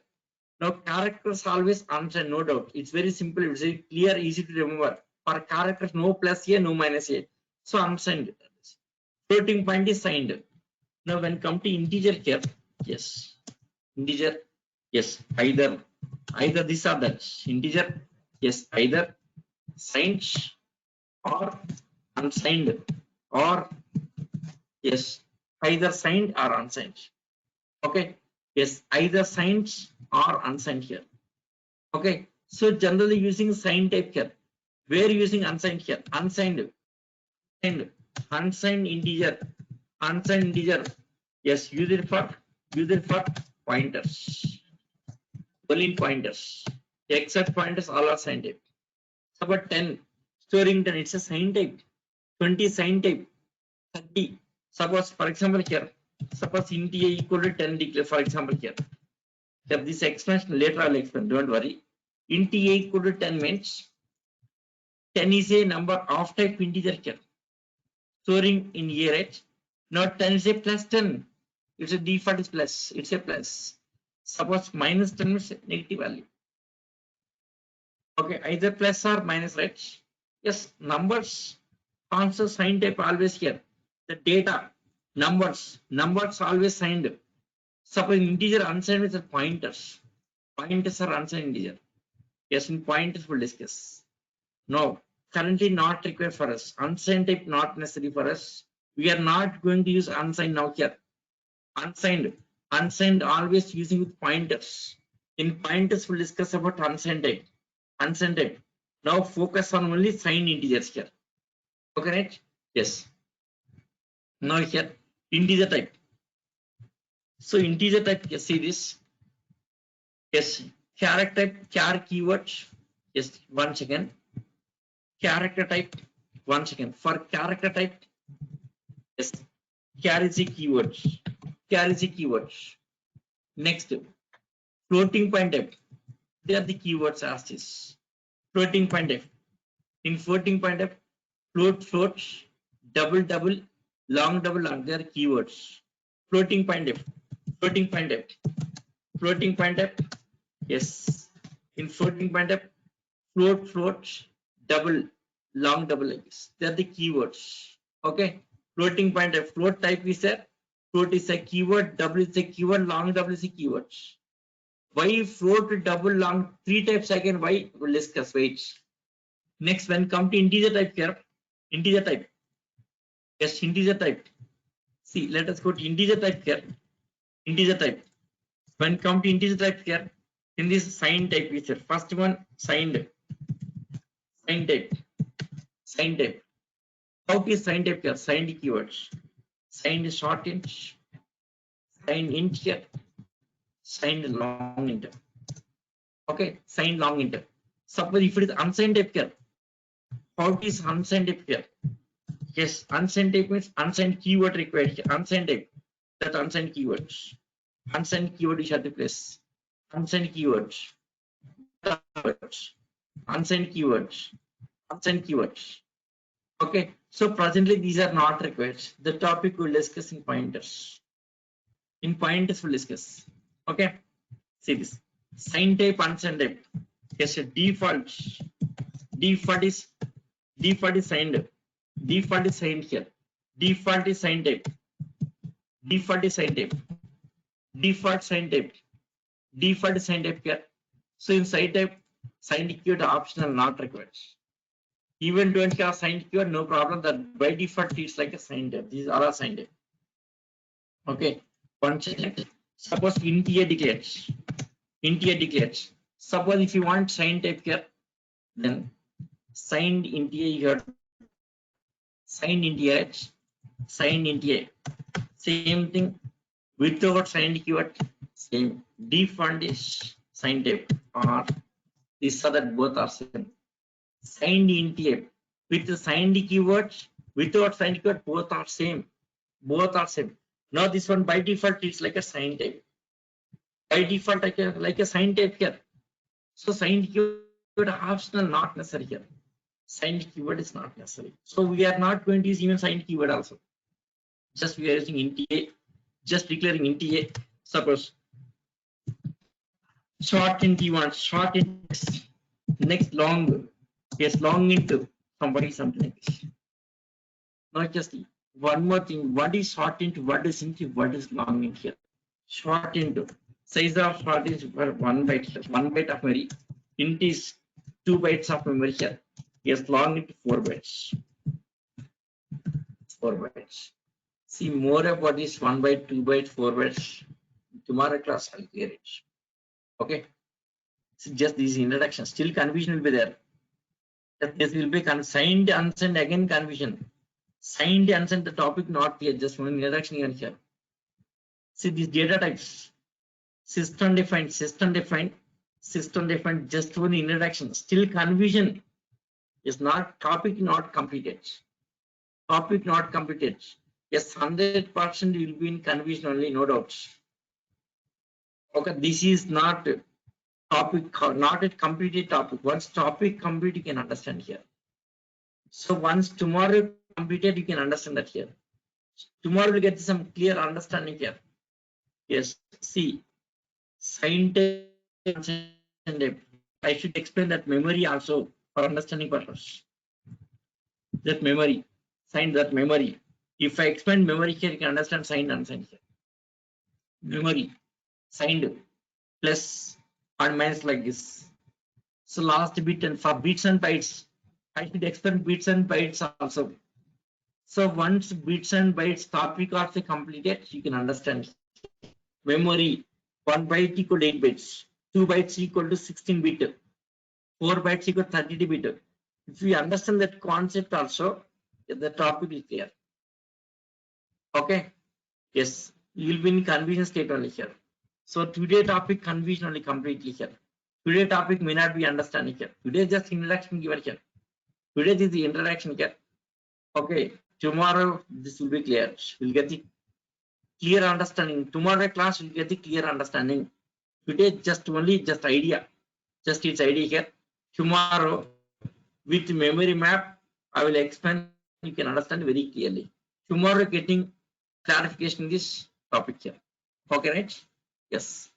Now characters always unsigned, no doubt. It's very simple, it's very clear, easy to remember. For characters, no plus here, no minus here. So unsigned. Floating point is signed. Now when come to integer here, yes, integer, yes, either this or that. Integer, yes, either signed or unsigned, or yes, either signed or unsigned. Okay, yes, either signed or unsigned here. Okay, so generally using signed type here. Where using unsigned here? Unsigned integer. Yes, use it for pointers. Only pointers. Except pointers, all are signed type. Suppose 10, storing 10, it's a signed type. 20 signed type. 30. Suppose, for example, here, suppose int a equal to 10 declare, for example, here. If this expansion later I'll explain, don't worry. Int a equal to 10 means 10 is a number of type integer here. Storing in a, right? Not 10 is a plus 10. It's a default is plus. It's a plus. Suppose minus 10 is negative value. Okay, either plus or minus, right? Yes, numbers, answer sign type always here. The data, numbers always signed. Suppose integer unsigned with the pointers. Pointers are unsigned integer. Yes, in pointers we'll discuss. No, currently not required for us. Unsigned type not necessary for us. We are not going to use unsigned now here. Unsigned always using with pointers. In pointers we'll discuss about unsigned type. Now focus on only signed integers here. Okay, right? Yes. Now here integer type. So integer type, yes, see this. Yes, character type, char keyword. Yes, once again. Character type, once again. For character type, yes, char is a keyword. Next, floating point type. They are the keywords as this. Floating point type. In floating point type, float, double, long, they are keywords. Floating point type. Yes. In floating point type, float, double, long, like this. They are the keywords. Okay. Floating point type. Float type is there. Float is a keyword. Double is a keyword. Long double is a keyword. Why float, double, long? Three types again. Why? We'll discuss. Wait. Next, when come to integer type here. Integer type. Yes, integer type. See, let us go to integer type here. Integer type. When come to integer type here, in this signed type is here. First one, signed type. How is signed type here? Signed keywords. Signed short int. Signed int here. Signed long int. Okay, signed long int. Suppose if it is unsigned type here, how is unsigned type here? Yes, unsigned type means unsigned keyword required here. Unsigned type. That unsigned keywords. Unsigned keyword is at the place. Unsigned keywords. Unsigned keywords. Okay, so presently these are not required. The topic we'll discuss in pointers. In pointers we'll discuss. Okay, see this. Sign type, unsigned type. Yes, a default. Default is signed. Default is signed here. Default is sign type. Default is sign type. Default sign type. Default sign type here. So in sign type, signed keyword optional, not required. Even don't have signed keyword, no problem. That by default it's like a signed type. These are all signed type. Okay. One check. Suppose int a declares. Int a declares. Suppose if you want signed type here, then signed int a here. Signed int a. Signed int a. Same thing without signed keyword. Same. Default is signed type or these are that both are same. Signed int a with the signed keyword, without signed keyword, both are same. Both are same. Now this one by default it's like a signed type. By default like a signed type here. So signed keyword optional, not necessary here. Signed keyword is not necessary. So we are not going to use even signed keyword also. Just we are using int a, just declaring int a. Suppose short int you want, short int next long, yes, long into somebody something like this. Not just one more thing. What is short into? What is into? What is long in here? Short into size of short is 1 byte. 1 byte of memory. Int is 2 bytes of memory here. Yes, long into 4 bytes. 4 bytes. See more about this 1 byte, 2 byte, 4 bytes. Tomorrow class I'll clear it. Okay. So just these introduction. Still confusion will be there. This will be signed, unsigned, again confusion. Signed, unsigned, the topic not clear. Just one introduction even here. See these data types. System defined, system defined, system defined. Just one introduction. Still confusion is not topic not completed. Topic not completed. Yes, 100% will be in confusion only, no doubts. Okay, this is not topic, not a completed topic. Once topic complete, you can understand here. So once tomorrow completed, you can understand that here. Tomorrow we get some clear understanding here. Yes, see, scientific. I should explain that memory also for understanding purpose. That memory, sign that memory. If I explain memory here, you can understand signed and unsigned here. Memory, signed, plus and minus like this. So last bit and for bits and bytes, I should explain bits and bytes also. So once bits and bytes topic also completed, you can understand. Memory, 1 byte equal 8 bits, 2 bytes equal to 16 bit, 4 bytes equal 32 bit. If we understand that concept also, the topic is clear. Okay. Yes, you will be in confusion state only here. So today topic confusion only completely here. Today topic may not be understanding here. Today just introduction given here. Today is the introduction here. Okay. Tomorrow this will be clear. We'll get the clear understanding. Tomorrow class will get the clear understanding. Today just only just idea. Just its idea here. Tomorrow with memory map, I will explain. You can understand very clearly. Tomorrow getting clarification in this topic here. Okay, right? Yes.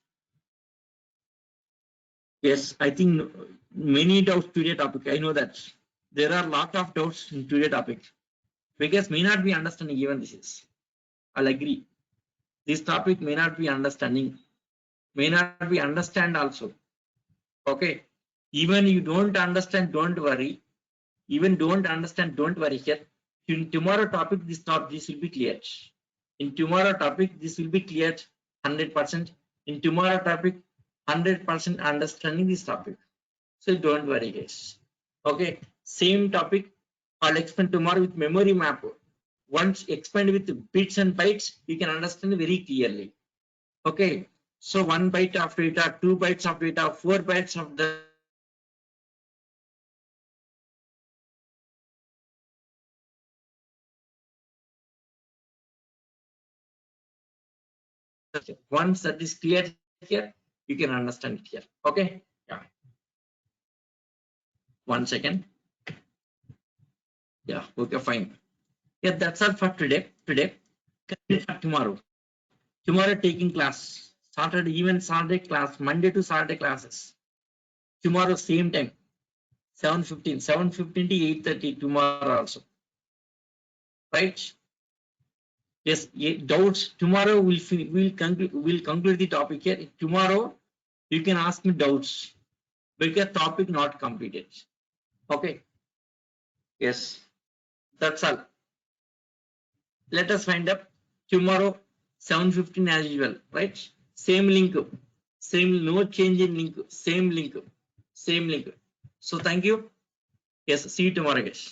Yes, I think many doubts today topic. I know that there are a lot of doubts in today topic because may not be understanding even this is. I'll agree. This topic may not be understanding, may not be understand also. Okay. Even you don't understand, don't worry. Even don't understand, don't worry here. In tomorrow topic, this will be cleared. In tomorrow topic, this will be cleared 100%. In tomorrow topic, 100% understanding this topic. So don't worry, guys. Okay, same topic. I'll explain tomorrow with memory map. Once explained with bits and bytes, you can understand very clearly. Okay, so 1 byte of data, 2 bytes of data, 4 bytes of the once that is clear here, you can understand it here. Okay, yeah. 1 second. Yeah, okay, fine. Yeah, that's all for today. Continue for tomorrow. Tomorrow taking class. Saturday, even Saturday class, Monday to Saturday classes. Tomorrow same time, 7:15, 7:15 to 8:30 tomorrow also. Right? Yes, doubts. Tomorrow we'll conclude the topic here. Tomorrow you can ask me doubts because topic not completed. Okay. Yes, that's all. Let us find up tomorrow 7:15 as usual. Right? Same link. Same, no change in link. Same link. Same link. So thank you. Yes, see you tomorrow, guys.